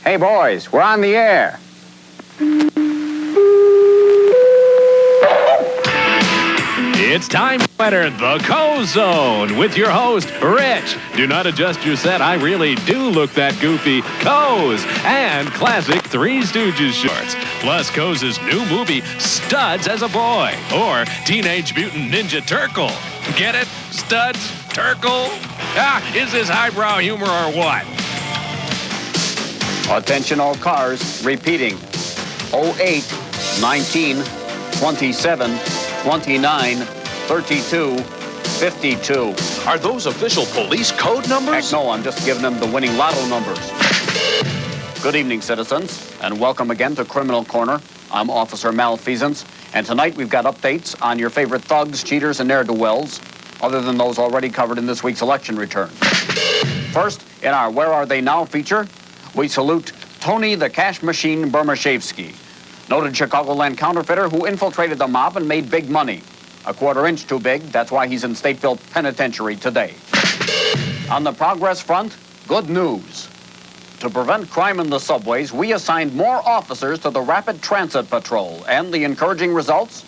Hey, boys, we're on the air. It's time to enter the Koz Zone with your host, Rich. Do not adjust your set. I really do look that goofy. Koz and classic Three Stooges shorts. Plus Koz's new movie, Studs as a Boy, or Teenage Mutant Ninja Turtle. Get it? Studs? Turtle? Is this highbrow humor or what? Attention all cars, repeating. 08, 19, 27, 29, 32, 52. Are those official police code numbers? Heck no, I'm just giving them the winning lotto numbers. Good evening, citizens, and welcome again to Criminal Corner. I'm Officer Malfeasance, and tonight we've got updates on your favorite thugs, cheaters, and ne'er-do-wells, other than those already covered in this week's election return. First, in our Where Are They Now feature, we salute Tony the Cash Machine Bermashevsky, noted Chicagoland counterfeiter who infiltrated the mob and made big money. A quarter-inch too big, that's why he's in Stateville Penitentiary today. On the progress front, good news. To prevent crime in the subways, we assigned more officers to the Rapid Transit Patrol, and the encouraging results?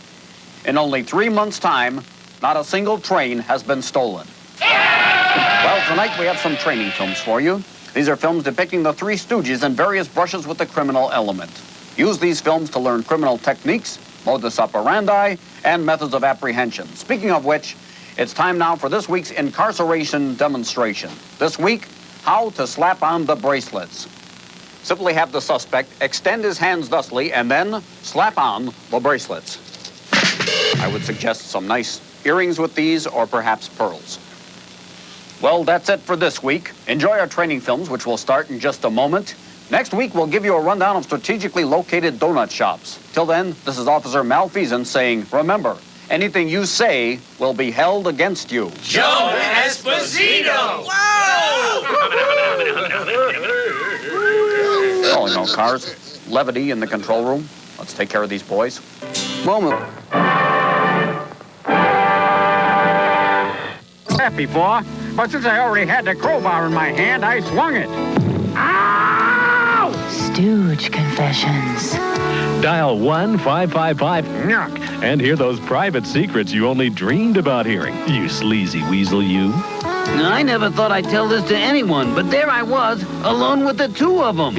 In only 3 months' time, not a single train has been stolen. Well, tonight we have some training films for you. These are films depicting the Three Stooges and various brushes with the criminal element. Use these films to learn criminal techniques, modus operandi, and methods of apprehension. Speaking of which, it's time now for this week's incarceration demonstration. This week, how to slap on the bracelets. Simply have the suspect extend his hands thusly and then slap on the bracelets. I would suggest some nice earrings with these, or perhaps pearls. Well, that's it for this week. Enjoy our training films, which will start in just a moment. Next week, we'll give you a rundown of strategically located donut shops. Till then, this is Officer Malfeasance saying, remember, anything you say will be held against you. Joe Esposito! Oh, no cars. Levity in the control room. Let's take care of these boys. Moment. That before, but since I already had the crowbar in my hand, I swung it. Ow! Stooge Confessions. Dial 1-555-NUCK and hear those private secrets you only dreamed about hearing. You sleazy weasel, you. I never thought I'd tell this to anyone, but there I was, alone with the two of them.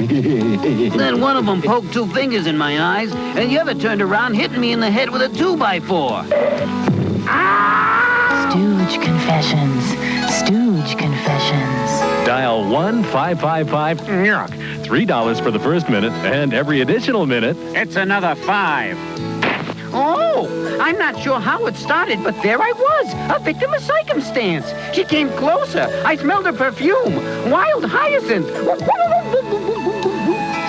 Then one of them poked two fingers in my eyes, and the other turned around, hitting me in the head with a 2x4. Stooge Confessions. Stooge Confessions. Dial 1-555-NUCK. $3 for the first minute, and every additional minute, It's another 5. Oh, I'm not sure how it started, but there I was, a victim of circumstance. She came closer. I smelled her perfume. Wild hyacinth.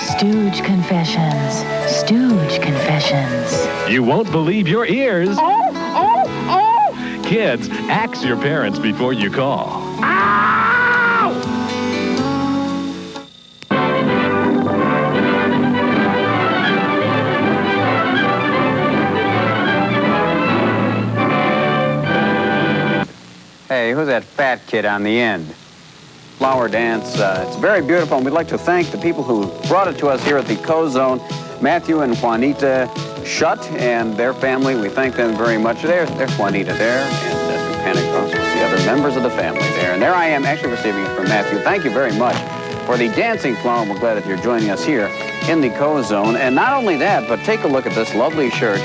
Stooge Confessions. Stooge Confessions. you won't believe your ears. Oh! Kids, axe your parents before you call. Ow! Hey, who's that fat kid on the end? Flower dance. It's very beautiful, and we'd like to thank the people who brought it to us here at the Koz Zone, Matthew and Juanita Shutt and their family. We thank them very much. There's Juanita there, and through Panicross, we'll see other members of the family there. And there I am actually receiving it from Matthew. Thank you very much for the dancing flower. We're glad that you're joining us here in the Koz Zone. And not only that, but take a look at this lovely shirt,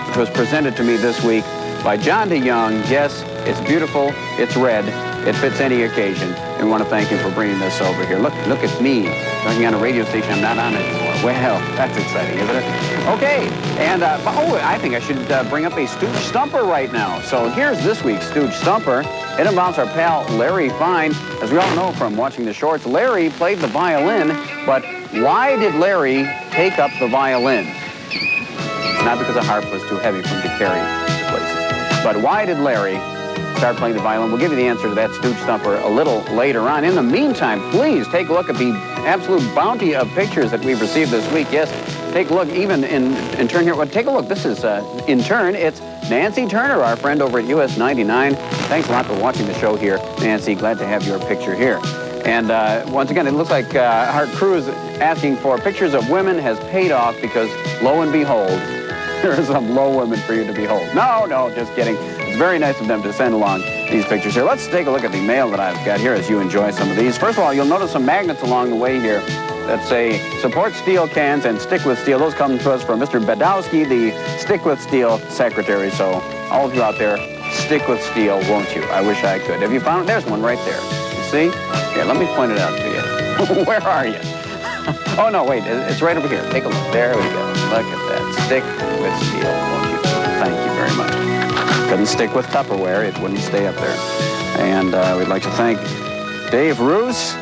which was presented to me this week by John DeYoung. Yes, it's beautiful, it's red, it fits any occasion. And we want to thank you for bringing this over here. Look at me, talking on a radio station I'm not on anymore. Well, that's exciting, isn't it? Okay, and, I think I should bring up a Stooge Stumper right now. So here's this week's Stooge Stumper. It involves our pal Larry Fine. As we all know from watching the shorts, Larry played the violin, but why did Larry take up the violin? It's not because the harp was too heavy for him to carry places. But why did Larry start playing the violin? We'll give you the answer to that Stooge Stumper a little later on. In the meantime, please take a look at the absolute bounty of pictures that we've received this week. Yes, take a look even in turn here. Well, take a look. This is, in turn, it's Nancy Turner, our friend over at US 99. Thanks a lot for watching the show here, Nancy. Glad to have your picture here. And once again, it looks like our crew is asking for pictures of women has paid off because, lo and behold, there are some low women for you to behold. No, just kidding. It's very nice of them to send along these pictures here. Let's take a look at the mail that I've got here as you enjoy some of these. First of all, you'll notice some magnets along the way here that say support steel cans and stick with steel. Those come to us from Mr. Badowski, the Stick with Steel secretary. So all of you out there, stick with steel, won't you? I wish I could. Have you found it? There's one right there. You see? Here, let me point it out to you. Where are you? Oh, no, wait. It's right over here. Take a look. There we go. Look at that. Stick with steel, won't you? Thank you very much. Couldn't stick with Tupperware. It wouldn't stay up there. And we'd like to thank Dave Roos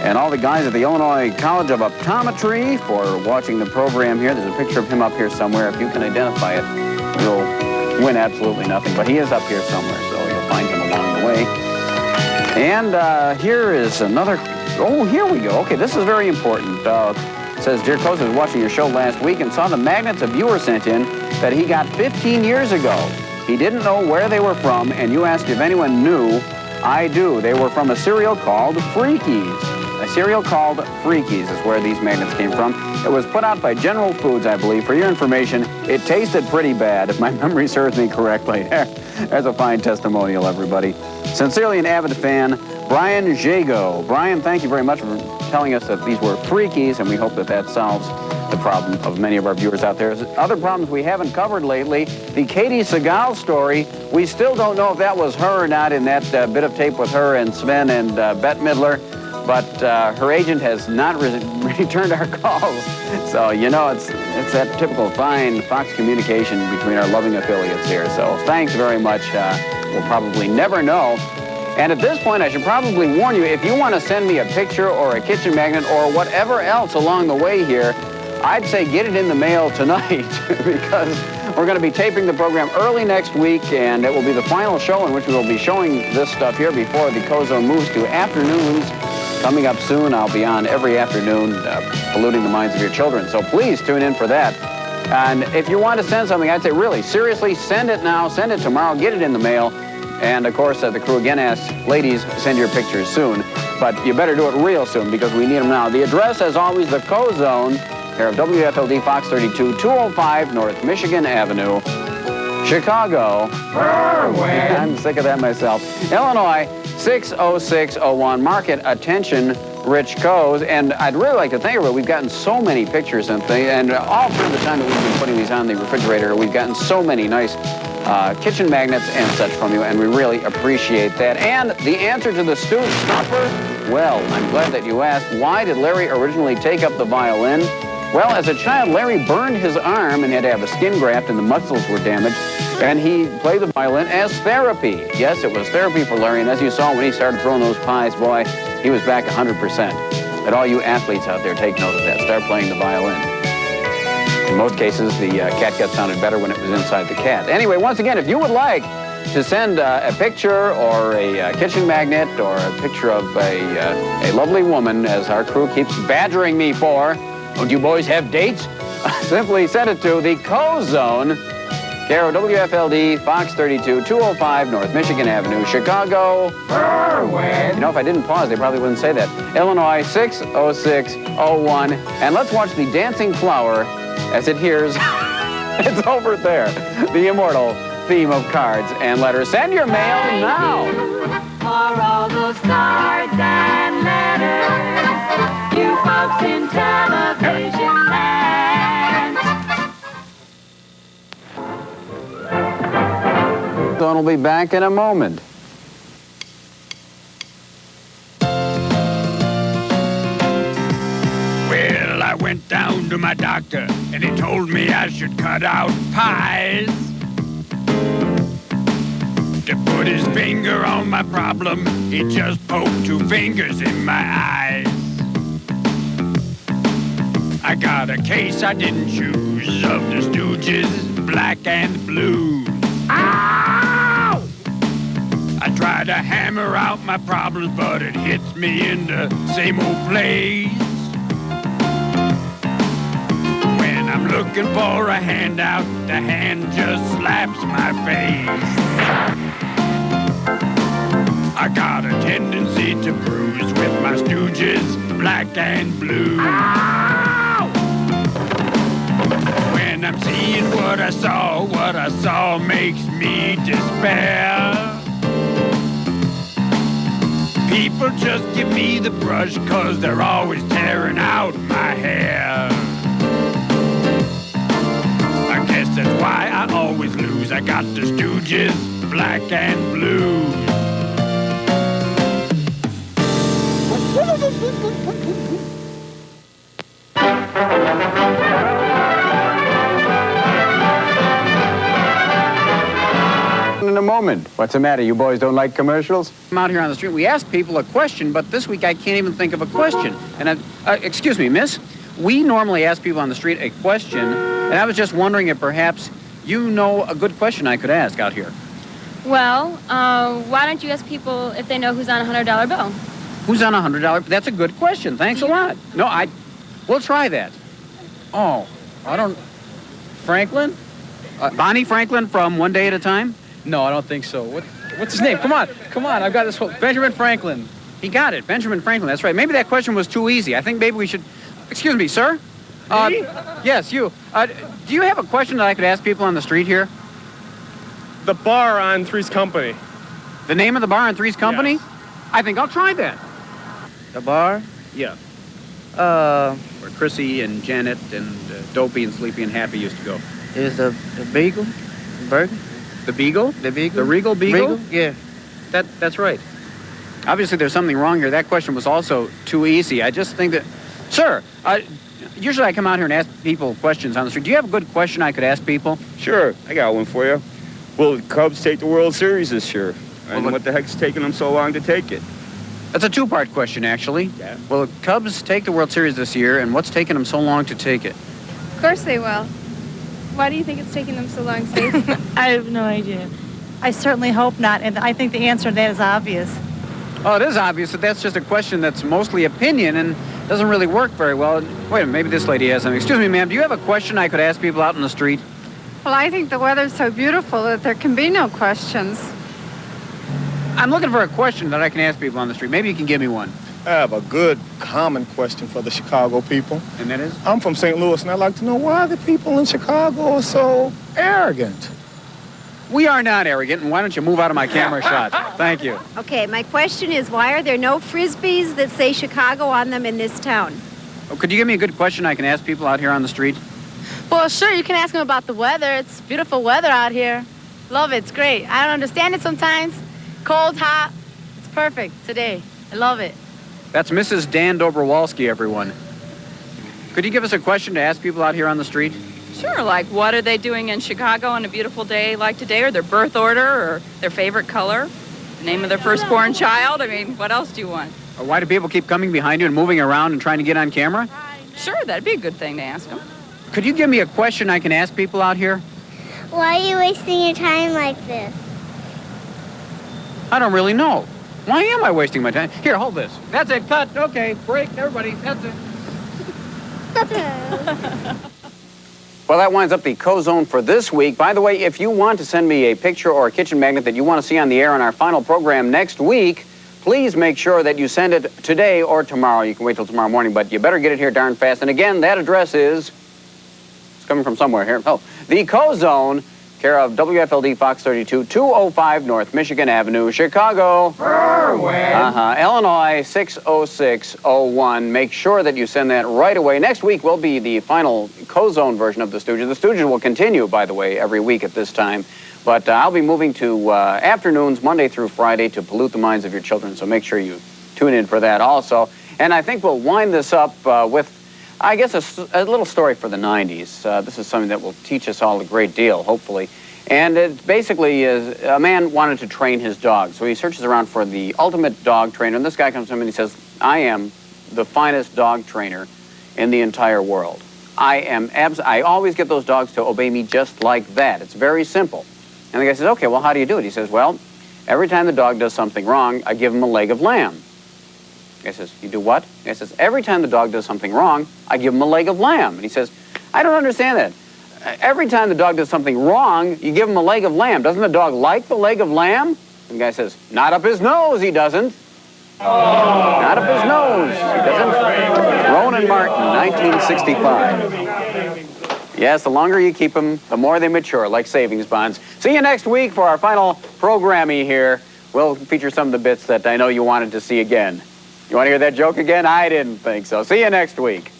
and all the guys at the Illinois College of Optometry for watching the program here. There's a picture of him up here somewhere. If you can identify it, you'll win absolutely nothing. But he is up here somewhere, so you'll find him along the way. And here is another... Oh, here we go. Okay, this is very important. It says, Dear Koz was watching your show last week and saw the magnets a viewer sent in that he got 15 years ago. He didn't know where they were from, and you asked if anyone knew. I do. They were from a cereal called Freakies. A cereal called Freakies is where these magnets came from. It was put out by General Foods, I believe. For your information, it tasted pretty bad, if my memory serves me correctly. There's a fine testimonial, everybody. Sincerely an avid fan, Brian Jago. Brian, thank you very much for telling us that these were Freakies, and we hope that that solves the problem of many of our viewers out there. Other problems we haven't covered lately, the Katie Seagal story, we still don't know if that was her or not in that bit of tape with her and Sven and Bette Midler, but her agent has not returned our calls. So, you know, it's that typical fine Fox communication between our loving affiliates here. So thanks very much. We'll probably never know. And at this point, I should probably warn you, if you want to send me a picture or a kitchen magnet or whatever else along the way here, I'd say get it in the mail tonight because we're going to be taping the program early next week, and it will be the final show in which we will be showing this stuff here before the Koz Zone moves to afternoons. Coming up soon, I'll be on every afternoon polluting the minds of your children. So please tune in for that. And if you want to send something, I'd say really, seriously, send it now, send it tomorrow, get it in the mail. And, of course, the crew again asks, ladies, send your pictures soon. But you better do it real soon because we need them now. The address, as always, the Koz Zone, care of WFLD Fox 32, 205 North Michigan Avenue, Chicago. I'm sick of that myself. Illinois, 60601. Mark it, attention, Rich Koz. And I'd really like to thank everybody. We've gotten so many pictures and things. And all through the time that we've been putting these on the refrigerator, we've gotten so many nice kitchen magnets and such from you, and we really appreciate that. And the answer to the Stooge stopper? Well, I'm glad that you asked. Why did Larry originally take up the violin? Well, as a child, Larry burned his arm and had to have a skin graft, and the muscles were damaged, and he played the violin as therapy. Yes, it was therapy for Larry, and as you saw when he started throwing those pies, boy, he was back 100%. And all you athletes out there, take note of that. Start playing the violin. In most cases, the catgut sounded better when it was inside the cat. Anyway, once again, if you would like to send a picture or a kitchen magnet or a picture of a lovely woman, as our crew keeps badgering me for, don't you boys have dates? Simply send it to the Koz Zone, care of WFLD, Fox 32, 205 North Michigan Avenue, Chicago. You know, if I didn't pause, they probably wouldn't say that. Illinois, 60601. And let's watch the Dancing Flower as it hears, it's over there, the immortal theme of cards and letters. Send your mail now. For all those cards and letters, you folks in television land. Zone will be back in a moment. Well, I went down to my doctor, and he told me I should cut out pies. To put his finger on my problem, he just poked two fingers in my eyes. I got a case I didn't choose of the Stooges, black and blue. Ow! I try to hammer out my problems, but it hits me in the same old place. When I'm looking for a handout, the hand just slaps my face. I got a tendency to bruise with my my stooges black and blue. Ow! When I'm seeing what I saw makes me despair. People just give me the brush 'cause they're always tearing out my hair. I guess that's why I always lose. I got the stooges black and blue. In a moment. What's the matter? You boys don't like commercials? I'm out here on the street. We ask people a question, but this week I can't even think of a question. And excuse me, miss. We normally ask people on the street a question, and I was just wondering if perhaps you know a good question I could ask out here. Well, why don't you ask people if they know who's on a $100 bill? Who's on a $100? That's a good question. Thanks a lot. No, we'll try that. Oh, I don't... Franklin? Bonnie Franklin from One Day at a Time? No, I don't think so. What's his name? Come on. I've got this whole... Benjamin Franklin. He got it. Benjamin Franklin. That's right. Maybe that question was too easy. I think maybe we should... Excuse me, sir? Me? Yes, you. Do you have a question that I could ask people on the street here? The bar on Three's Company. The name of the bar on Three's Company? Yes. I think I'll try that. The bar? Yeah. Where Chrissy and Janet and Dopey and Sleepy and Happy used to go. Is the Beagle? Burger? The Beagle? The Beagle? The Regal Beagle? Regal? Yeah. That's right. Obviously, there's something wrong here. That question was also too easy. I just think that... Sir, usually I come out here and ask people questions on the street. Do you have a good question I could ask people? Sure, I got one for you. Will the Cubs take the World Series this year? And Well, what the heck's taking them so long to take it? That's a two-part question, actually. Yeah. Will the Cubs take the World Series this year, and what's taking them so long to take it? Of course they will. Why do you think it's taking them so long, Stacey? I have no idea. I certainly hope not, and I think the answer to that is obvious. Oh, it is obvious that that's just a question that's mostly opinion and doesn't really work very well. Wait a minute, maybe this lady has something. Excuse me, ma'am, do you have a question I could ask people out in the street? Well, I think the weather's so beautiful that there can be no questions. I'm looking for a question that I can ask people on the street. Maybe you can give me one. I have a good, common question for the Chicago people. And that is? I'm from St. Louis, and I'd like to know why the people in Chicago are so arrogant. We are not arrogant, and why don't you move out of my camera shot? Thank you. Okay, my question is, why are there no Frisbees that say Chicago on them in this town? Oh, could you give me a good question I can ask people out here on the street? Well, sure, you can ask them about the weather. It's beautiful weather out here. Love it, it's great. I don't understand it sometimes. Cold, hot, it's perfect today. I love it. That's Mrs. Dan Dobrowolski, everyone. Could you give us a question to ask people out here on the street? Sure, like what are they doing in Chicago on a beautiful day like today, or their birth order, or their favorite color, the name of their firstborn child? I mean, what else do you want? Or why do people keep coming behind you and moving around and trying to get on camera? Sure, that'd be a good thing to ask them. Could you give me a question I can ask people out here? Why are you wasting your time like this? I don't really know. Why am I wasting my time? Here, hold this. That's it. Cut. Okay. Break. Everybody. That's it. Well, that winds up the Koz Zone for this week. By the way, if you want to send me a picture or a kitchen magnet that you want to see on the air on our final program next week, please make sure that you send it today or tomorrow. You can wait till tomorrow morning, but you better get it here darn fast. And again, that address is... It's coming from somewhere here. Oh, the Koz Zone, care of WFLD Fox 32, 205 North Michigan Avenue, Chicago. Illinois 60601. Make sure that you send that right away. Next week will be the final Koz Zone version of the Stooges. The Stooges will continue, by the way, every week at this time. But I'll be moving to afternoons, Monday through Friday, to pollute the minds of your children. So make sure you tune in for that also. And I think we'll wind this up with, I guess, a little story for the 90s. This is something that will teach us all a great deal, hopefully. And it basically is, a man wanted to train his dog. So he searches around for the ultimate dog trainer. And this guy comes to him and he says, I am the finest dog trainer in the entire world. I always get those dogs to obey me just like that. It's very simple. And the guy says, okay, well, how do you do it? He says, well, every time the dog does something wrong, I give him a leg of lamb. The guy says, you do what? The guy says, every time the dog does something wrong, I give him a leg of lamb. And he says, I don't understand that. Every time the dog does something wrong, you give him a leg of lamb. Doesn't the dog like the leg of lamb? And the guy says, not up his nose, he doesn't. Out of his nose. He doesn't. Ronan Martin, 1965. Yes, the longer you keep them, the more they mature, like savings bonds. See you next week for our final programming here. We'll feature some of the bits that I know you wanted to see again. You want to hear that joke again? I didn't think so. See you next week.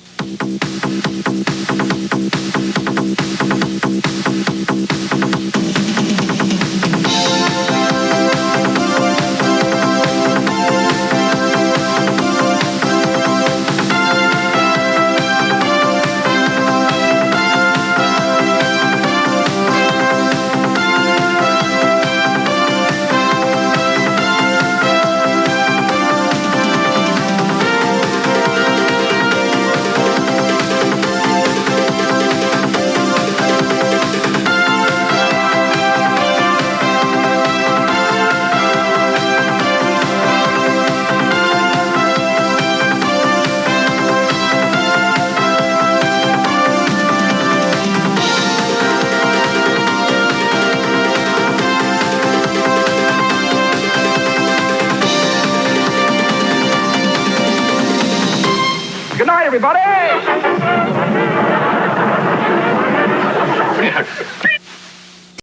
Good night, everybody!